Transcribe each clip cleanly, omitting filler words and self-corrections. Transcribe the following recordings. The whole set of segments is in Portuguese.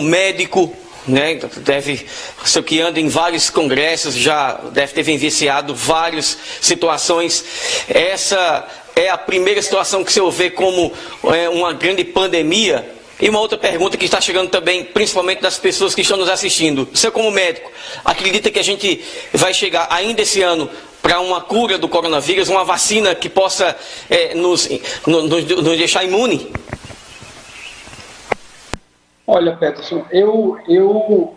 médico, né, o senhor que anda em vários congressos, já deve ter vivenciado várias situações. Essa é a primeira situação que o senhor vê como uma grande pandemia? E uma outra pergunta que está chegando também, principalmente das pessoas que estão nos assistindo. O senhor, como médico, acredita que a gente vai chegar ainda esse ano para uma cura do coronavírus, uma vacina que possa nos deixar imune? Olha, Peterson, eu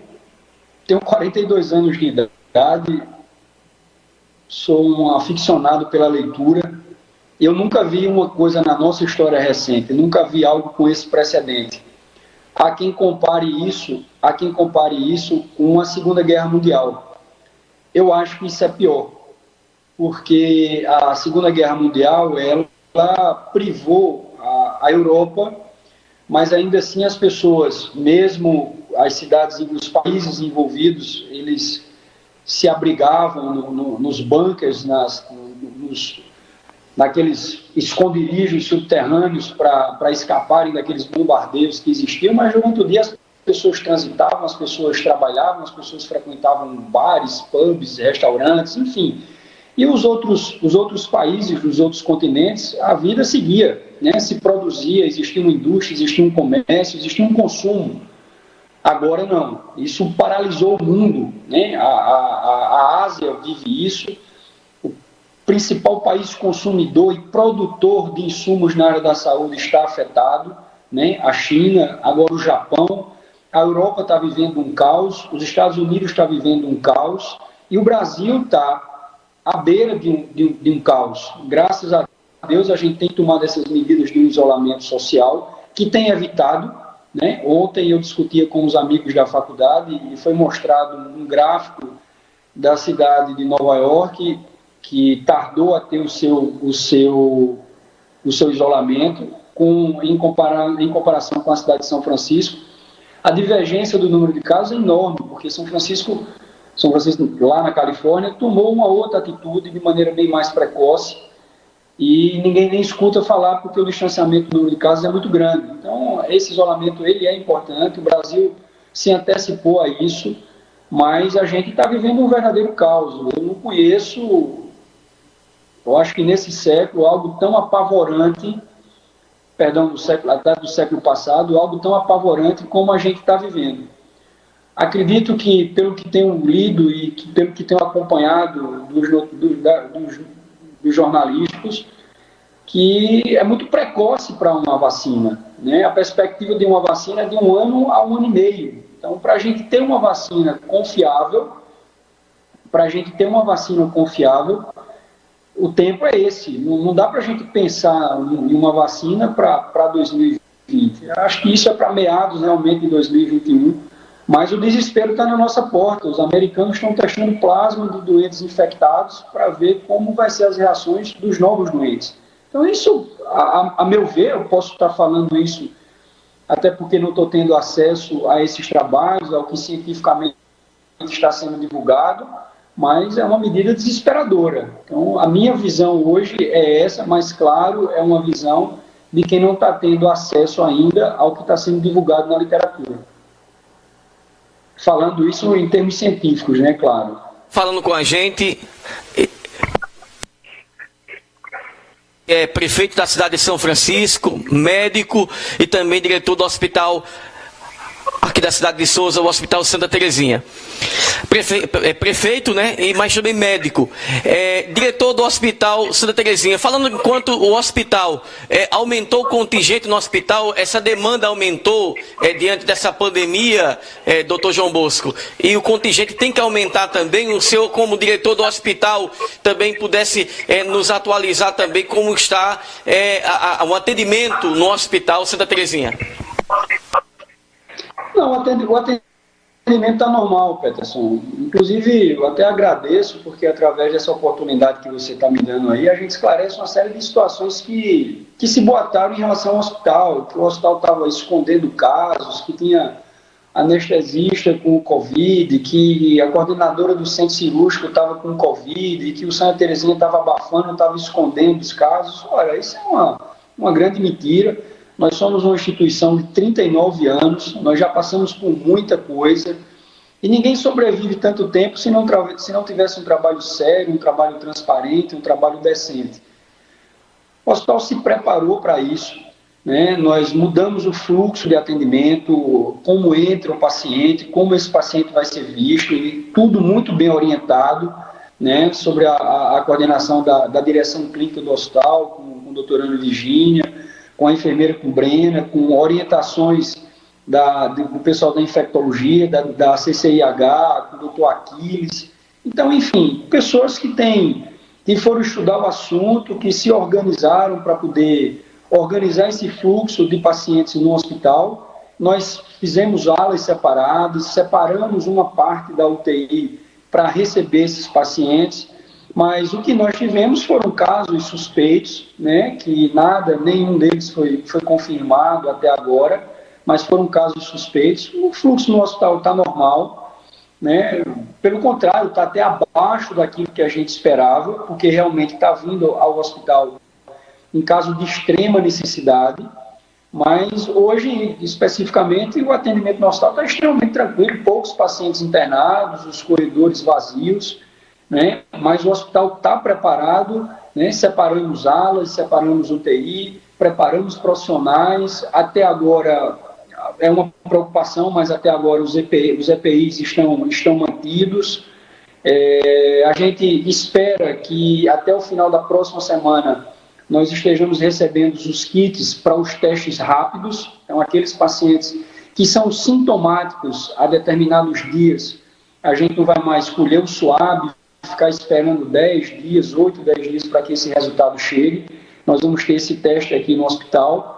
tenho 42 anos de idade, sou um aficionado pela leitura. Eu nunca vi uma coisa na nossa história recente, nunca vi algo com esse precedente. Há quem compare isso com a Segunda Guerra Mundial. Eu acho que isso é pior, porque a Segunda Guerra Mundial ela privou a Europa, mas ainda assim as pessoas, mesmo as cidades e os países envolvidos, eles se abrigavam nos bunkers, naqueles esconderijos subterrâneos para escaparem daqueles bombardeios que existiam, mas durante o dia as pessoas transitavam, as pessoas trabalhavam, as pessoas frequentavam bares, pubs, restaurantes, enfim. E os outros países, os outros continentes, a vida seguia, né? Se produzia, existia uma indústria, existia um comércio, existia um consumo. Agora não, isso paralisou o mundo, né? A Ásia vive isso. O principal país consumidor e produtor de insumos na área da saúde está afetado, né? A China, agora o Japão, a Europa está vivendo um caos, os Estados Unidos está vivendo um caos e o Brasil está à beira de um caos. Graças a Deus, a gente tem tomado essas medidas de isolamento social, que tem evitado, né? Ontem eu discutia com os amigos da faculdade e foi mostrado um gráfico da cidade de Nova York, que tardou a ter o seu isolamento, em comparação com a cidade de São Francisco. A divergência do número de casos é enorme, porque São Francisco, lá na Califórnia, tomou uma outra atitude de maneira bem mais precoce e ninguém nem escuta falar porque o distanciamento do número de casos é muito grande. Então, esse isolamento ele é importante, o Brasil se antecipou a isso, mas a gente está vivendo um verdadeiro caos. Eu não conheço, eu acho que nesse século, algo tão apavorante, até do século passado, algo tão apavorante como a gente está vivendo. Acredito que, pelo que tenho lido e pelo que tenho acompanhado dos jornalísticos, que é muito precoce para uma vacina, né? A perspectiva de uma vacina é de 1 ano a 1 ano e meio. Então, para a gente ter uma vacina confiável, o tempo é esse. Não dá para a gente pensar em uma vacina para 2020. Eu acho que isso é para meados realmente de 2021. Mas o desespero está na nossa porta. Os americanos estão testando plasma de doentes infectados para ver como vai ser as reações dos novos doentes. Então, isso, a meu ver, eu posso estar falando isso até porque não estou tendo acesso a esses trabalhos, ao que cientificamente está sendo divulgado, mas é uma medida desesperadora. Então, a minha visão hoje é essa, mas, claro, é uma visão de quem não está tendo acesso ainda ao que está sendo divulgado na literatura. Falando isso em termos científicos, né, claro. Falando com a gente, prefeito da cidade de São Francisco, médico e também diretor do hospital aqui da cidade de Souza, o Hospital Santa Terezinha. Prefeito, né? Mas também médico. Diretor do Hospital Santa Terezinha. Falando enquanto o hospital aumentou o contingente no hospital, essa demanda aumentou diante dessa pandemia, doutor João Bosco. E o contingente tem que aumentar também. O senhor, como diretor do hospital, também pudesse nos atualizar também como está o atendimento no Hospital Santa Terezinha. Não, o atendimento está normal, Peterson. Inclusive, eu até agradeço, porque através dessa oportunidade que você está me dando aí, a gente esclarece uma série de situações que se boataram em relação ao hospital, que o hospital estava escondendo casos, que tinha anestesista com Covid, que a coordenadora do centro cirúrgico estava com Covid, que o Santa Terezinha estava abafando, estava escondendo os casos. Olha, isso é uma grande mentira. Nós somos uma instituição de 39 anos, nós já passamos por muita coisa, e ninguém sobrevive tanto tempo se não tivesse um trabalho sério, um trabalho transparente, um trabalho decente. O hospital se preparou para isso, né? Nós mudamos o fluxo de atendimento, como entra o paciente, como esse paciente vai ser visto, e tudo muito bem orientado, né? Sobre a coordenação da direção clínica do hospital, com a doutora Ana Virgínia, com a enfermeira, com Brena, com orientações do pessoal da infectologia, da CCIH, com o doutor Aquiles. Então, enfim, pessoas que foram estudar o assunto, que se organizaram para poder organizar esse fluxo de pacientes no hospital. Nós fizemos alas separadas, separamos uma parte da UTI para receber esses pacientes, mas o que nós tivemos foram casos suspeitos, né, que nenhum deles foi confirmado até agora, mas foram casos suspeitos. O fluxo no hospital está normal, né? Pelo contrário, está até abaixo daquilo que a gente esperava, porque realmente está vindo ao hospital em caso de extrema necessidade, mas hoje, especificamente, o atendimento no hospital está extremamente tranquilo, poucos pacientes internados, os corredores vazios, né? Mas o hospital está preparado, né? Separamos alas, separamos UTI, preparamos profissionais, até agora é uma preocupação, mas até agora os EPIs estão mantidos. A gente espera que até o final da próxima semana nós estejamos recebendo os kits para os testes rápidos. Então, aqueles pacientes que são sintomáticos a determinados dias, a gente não vai mais colher o suave, ficar esperando 10 dias, 8, 10 dias para que esse resultado chegue. Nós vamos ter esse teste aqui no hospital.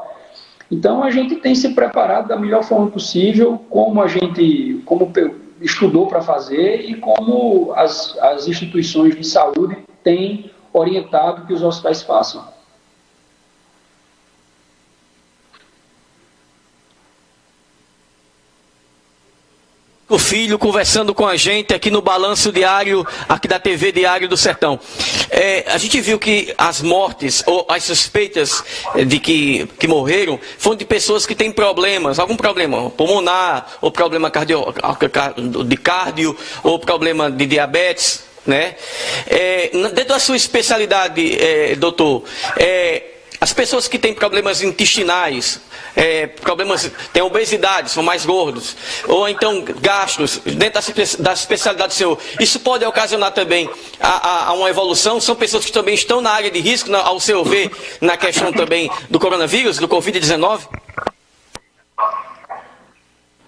Então, a gente tem se preparado da melhor forma possível, como estudou para fazer e como as instituições de saúde têm orientado que os hospitais façam. O filho conversando com a gente aqui no Balanço Diário, aqui da TV Diário do Sertão. A gente viu que as mortes, ou as suspeitas de que morreram, foram de pessoas que têm problemas, algum problema pulmonar, ou problema de cardio, ou problema de diabetes, né? Dentro da sua especialidade, doutor, as pessoas que têm problemas intestinais, têm obesidade, são mais gordos, ou então gastros, dentro da especialidade do senhor, isso pode ocasionar também a uma evolução? São pessoas que também estão na área de risco, ao seu ver, na questão também do coronavírus, do Covid-19?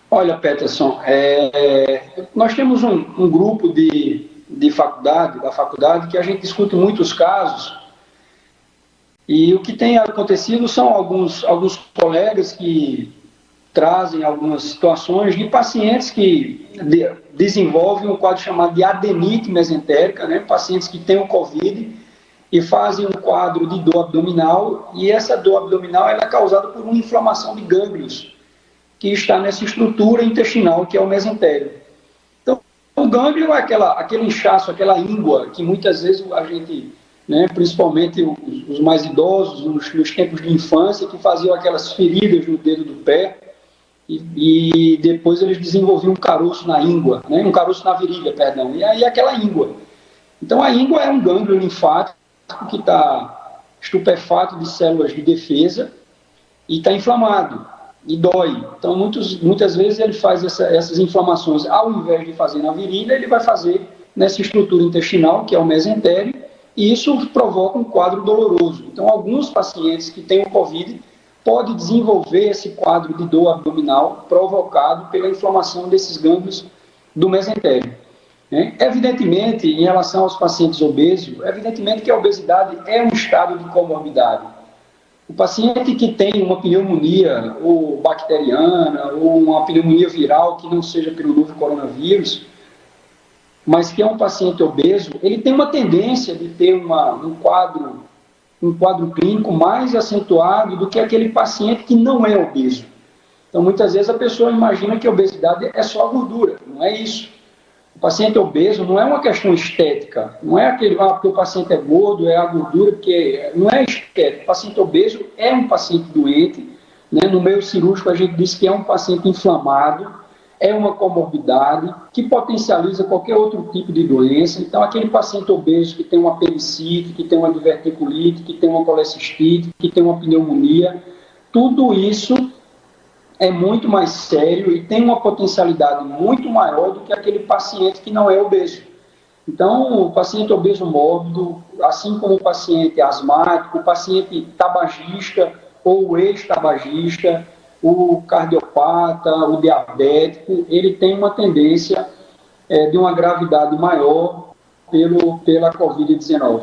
Olha, Peterson, nós temos um grupo da faculdade, que a gente discute muitos casos. E o que tem acontecido são alguns colegas que trazem algumas situações de pacientes que desenvolvem um quadro chamado de adenite mesentérica, né? Pacientes que têm o Covid e fazem um quadro de dor abdominal, e essa dor abdominal ela é causada por uma inflamação de gânglios que está nessa estrutura intestinal que é o mesentério. Então, o gânglio é aquele inchaço, aquela íngua que muitas vezes a gente... Né, principalmente os mais idosos, nos tempos de infância, que faziam aquelas feridas no dedo do pé e depois eles desenvolviam um caroço na íngua, né, um caroço na virilha, perdão, e aí aquela íngua. Então a íngua é um gânglio linfático que está estupefato de células de defesa e está inflamado e dói. Então muitas vezes ele faz essas inflamações, ao invés de fazer na virilha, ele vai fazer nessa estrutura intestinal, que é o mesentério, e isso provoca um quadro doloroso. Então, alguns pacientes que têm o Covid podem desenvolver esse quadro de dor abdominal provocado pela inflamação desses gânglios do mesentério. Evidentemente, em relação aos pacientes obesos, evidentemente que a obesidade é um estado de comorbidade. O paciente que tem uma pneumonia ou bacteriana ou uma pneumonia viral que não seja pelo novo coronavírus, mas que é um paciente obeso, ele tem uma tendência de ter um quadro clínico mais acentuado do que aquele paciente que não é obeso. Então, muitas vezes a pessoa imagina que a obesidade é só a gordura, não é isso. O paciente obeso não é uma questão estética, não é porque o paciente é gordo, é a gordura, porque não é estético. O paciente obeso é um paciente doente, né? No meio cirúrgico, a gente diz que é um paciente inflamado, é uma comorbidade que potencializa qualquer outro tipo de doença. Então, aquele paciente obeso que tem uma apendicite, que tem uma diverticulite, que tem uma colecistite, que tem uma pneumonia, tudo isso é muito mais sério e tem uma potencialidade muito maior do que aquele paciente que não é obeso. Então, o paciente obeso mórbido, assim como o paciente asmático, o paciente tabagista ou o ex-tabagista, o cardiopata, o diabético, ele tem uma tendência de uma gravidade maior pela Covid-19.